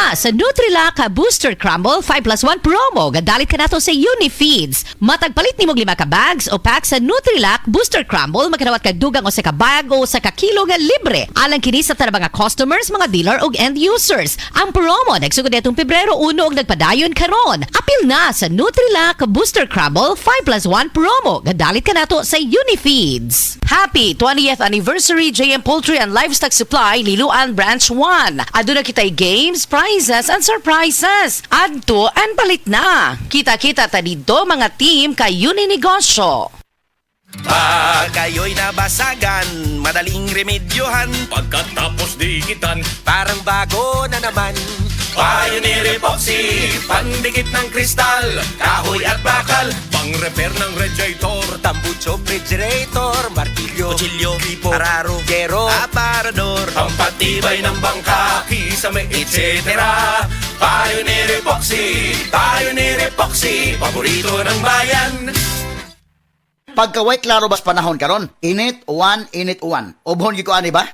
na sa Nutrilak Booster Crumble 5+1 promo. Gadalit ka na to sa Unifeeds. Matagpalit ni mo 5 ka bags o pack sa Nutrilak Booster Crumble, magkanawat ka dugang o sa ka bag o sa ka kilo nga libre. Alang kini sa tanang mga customers, mga dealer o end users. Ang promo nagsugod netong Pebrero 1 og nagpadayon karon. Apil na sa Nutrilak Booster Crumble 5+1 promo. Gadalit ka na to sa Unifeeds. Happy 20th anniversary JM Poultry and Livestock Supply Liloan Branch 1. Aduna kitay games, prizes, and surprises. Adto and palit na. Kita-kita ta dito mga team kay Uninegosyo. Pag kayo'y nabasagan, madaling remedyohan. Pagkatapos dikitan, Parang bago na naman. Pioneer Epoxy, pandikit ng kristal, kahoy at bakal, pang-repair ng radiator, tambucho, refrigerator, martilyo, kutsilyo, tipo, araro, gero, aparador, pampatibay ng bangka, kisame, etc. Pioneer Epoxy, paborito ng bayan. Pagkaway klaro bas panahon karon, init uwan. Ubhon gi ko ani ba?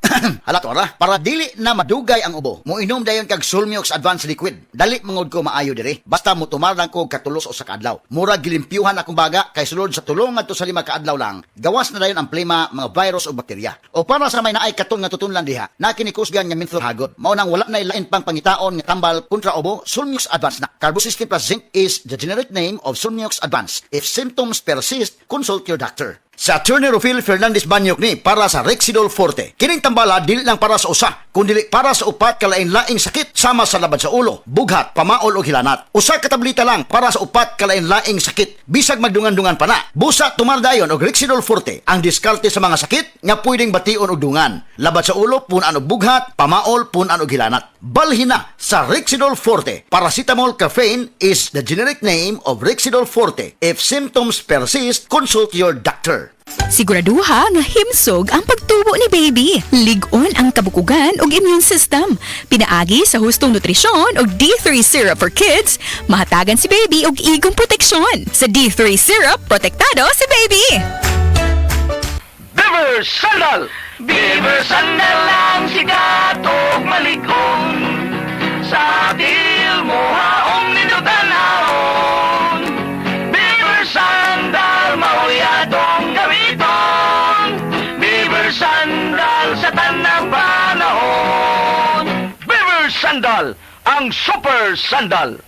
Halat ora, para dili na madugay ang ubo. Moinom dayon kag Sulmiox Advanced Liquid. Dali mangod ko maayo diri. Basta mo tumarang ko katulos o sa kaadlaw. Mura gilimpyuhan akong baga kay sulod sa tulong ngadto sa 5 kaadlaw lang. Gawas na dayon ang plema, mga virus o bakterya. O para sa may naay katon nga tutunlan diha, na kinikusgan nga menthol hagot. Mao nang wala na ilain pang pangitaon nga tambal kontra ubo, Sulmiox Advanced na. Carbocysteine plus zinc is the generic name of Sulmiox Advanced. If symptoms persist, consult your doctor. Sa Attorney Rufil Fernandez Banyok ni para sa Rexidol Forte. Kining tambala dili lang para sa usa, kundi para sa upat kalain-laing sakit sama sa labad sa ulo, bughat, pamaol o hilanat. Usa ka tableta lang para sa upat kalain-laing sakit. Bisag magdungan-dungan pa na. Busa tumaldayon og Rexidol Forte ang diskarte sa mga sakit nga pwedeng bation og dungan. Labad sa ulo punan og bughat, pamaol punan og hilanat. Balhina sa Rexidol Forte. Paracetamol caffeine is the generic name of Rexidol Forte. If symptoms persist, consult your doctor. Siguraduha nga himsog ang pagtubo ni baby. Lig-on ang kabukugan ug immune system. Pinaagi sa hustong nutrisyon og D3 syrup for kids, mahatagan si baby og igong proteksyon. Sa D3 syrup, protektado si baby. Beaver Sandal! Beaver Sandal ang sikat og maligong. Sa dil mo haong ninutanahon. Beaver Sandal mauyadong gamiton. Beaver Sandal sa tanang panahon. Beaver Sandal, ang super sandal.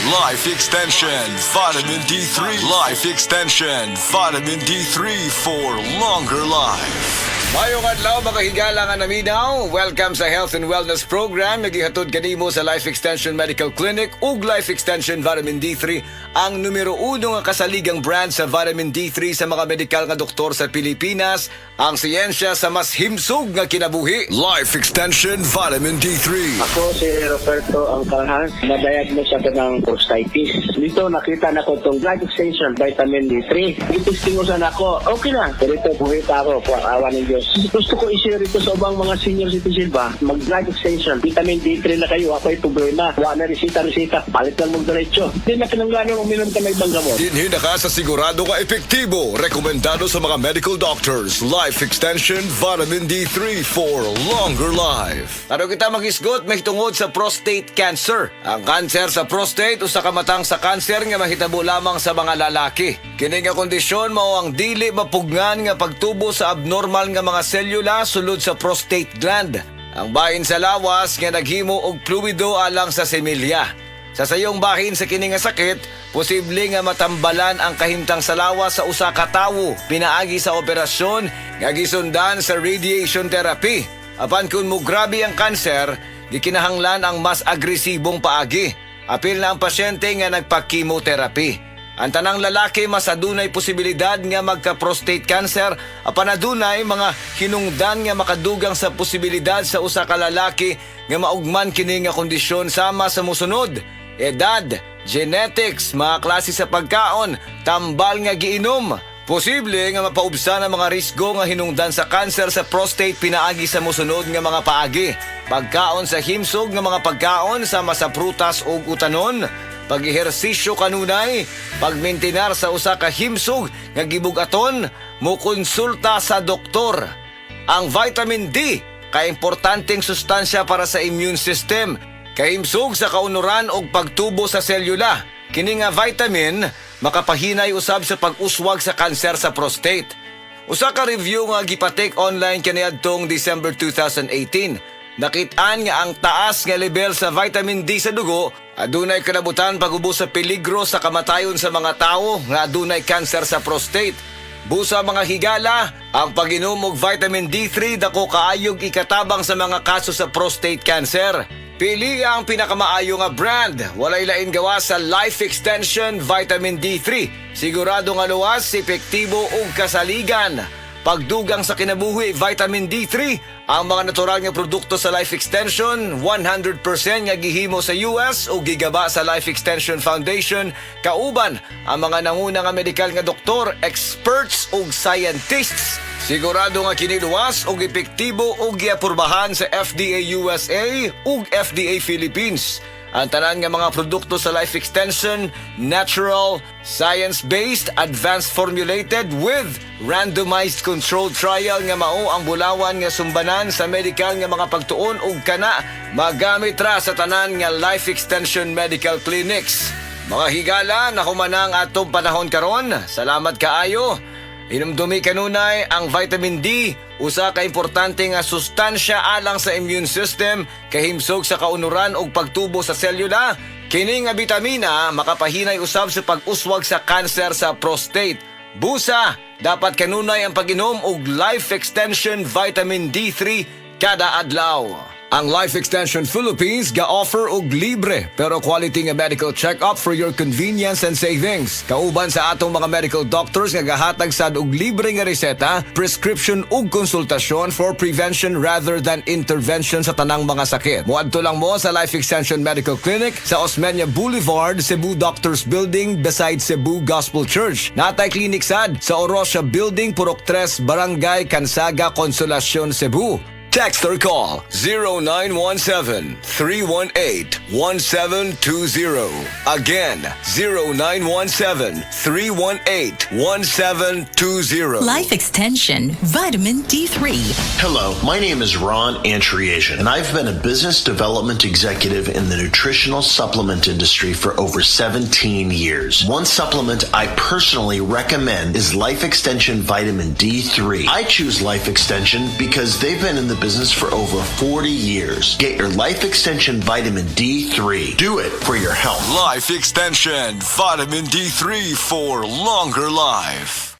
Life Extension Vitamin D3. Life Extension Vitamin D3 for longer life. Mayong adlaw mga higala nga naminaw. Welcome sa Health and Wellness Program. Nagihatod kanimo sa Life Extension Medical Clinic ug Life Extension Vitamin D3, ang numero 1 nga kasaligang brand sa vitamin D3 sa mga medikal nga doktor sa Pilipinas. Ang siyensya sa mas himsog nga kinabuhi. Life Extension Vitamin D3. Ako si Roberto Angkahan, na-diagnose ako ng prostatitis. Dito nakita na ko itong Life Extension Vitamin D3. Itistingusan ako, okay na. Pero ito, buhita ako, awa ng Diyos. Gusto ko i-share ito sa ubang mga senior citizen ba? Mag-Life Extension, Vitamin D3 na kayo, ako ay problema. Wala na resita, palit lang mong diretso. Hindi na kinangganon uminom ka ng ibang gamot. Dinhi na ka sa sigurado ka epektibo. Rekomendado sa mga medical doctors. Life Extension Vitamin D3 for longer life. Ano kita mag-isgot mahitungod sa prostate cancer. Ang cancer sa prostate usa ka matang sa cancer nga mahitabo lamang sa mga lalaki. Kini nga kondisyon mao ang dili mapugngan nga pagtubo sa abnormal nga mga selula sulod sa prostate gland. Ang bahin sa lawas nga naghimo og fluido alang sa semilya. Sa sayong bahin sa kini nga sakit, posible nga matambalan ang kahimtang sa lawas sa usa ka tawo pinaagi sa operasyon nga gisundan sa radiation therapy. Apan kun mo grabe ang kanser, gikinahanglan ang mas agresibong paagi. Apil na ang pasyente nga nagpa-chemotherapy. Ang tanang lalaki mas adunay posibilidad nga magka-prostate cancer, apan adunay mga hinungdan nga makadugang sa posibilidad sa usa ka lalaki nga maugman kini nga kondisyon sama sa mosunod: edad, genetics, mga klase sa pagkaon, tambal nga giinom. Posible nga mapaubsan ang mga risgo nga hinungdan sa cancer sa prostate pinaagi sa mosunod nga mga paagi: pagkaon sa himsog nga mga pagkaon sama sa prutas ug utanon, pag-ehersisyo kanunay, pagmintinar sa usa ka himsog nga gibugaton, mokonsulta sa doktor. Ang vitamin D, kaimportanteng sustansya para sa immune system, kahimsog sa kaunuran og pagtubo sa selula. Kini nga vitamin makapahinay usab sa pag-uswag sa kanser sa prostate. Usa ka review nga gipatek online kaniadtong December 2018. Nakit-an nga ang taas nga level sa vitamin D sa dugo adunay kalabutan pag-ubos sa peligro sa kamatayon sa mga tawo nga adunay kanser sa prostate. Busa mga higala, ang pag-inom og vitamin D3 dako kaayog ikatabang sa mga kaso sa prostate cancer. Pili ang pinakamaayo nga brand. Walay lain gawa sa Life Extension Vitamin D3. Sigurado nga luwas, epektibo ug kasaligan. Pagdugang sa kinabuhi, Vitamin D3, ang mga natural nga produkto sa Life Extension, 100% nga gihimo sa US o gigaba sa Life Extension Foundation, kauban ang mga nanguna nga medical nga doktor, experts ug scientists. Sigurado nga kiniluwas ug epektibo ug giapurbahan sa FDA USA ug FDA Philippines. Ang tanan nga mga produkto sa Life Extension, natural, science-based, advanced formulated with randomized controlled trial nga mao ang bulawan nga sumbanan sa medical nga mga pagtuon ug kana magamit ra sa tanan nga Life Extension Medical Clinics. Mga higala, nahumanang atong panahon karon. Salamat kaayo. Inumdumi kanunay ang vitamin D, usa ka importante nga sustansya alang sa immune system, kahimsog sa kaunuran ug pagtubo sa selula. Kini nga bitamina makapahinay usab sa pag-uswag sa kanser sa prostate. Busa, dapat kanunay ang pag-inom og Life Extension Vitamin D3 kada adlaw. Ang Life Extension Philippines ga-offer og libre pero quality nga medical check-up for your convenience and savings. Kauban sa atong mga medical doctors nga gahatag sad og libre nga reseta, prescription ug konsultasyon for prevention rather than intervention sa tanang mga sakit. Muadto lang mo sa Life Extension Medical Clinic sa Osmeña Boulevard, Cebu Doctors Building beside Cebu Gospel Church. Natay clinic sad sa Orosia Building, Purok 3, Barangay Cansaga, Consolacion, Cebu. Text or call 0917-318-1720. Again, 0917-318-1720. Life Extension Vitamin D3. Hello, my name is Ron Antriasian, and I've been a business development executive in the nutritional supplement industry for over 17 years. One supplement I personally recommend is Life Extension Vitamin D3. I choose Life Extension because they've been in the business for over 40 years. Get your Life Extension Vitamin D3. Do it for your health. Life Extension Vitamin D3 for longer life.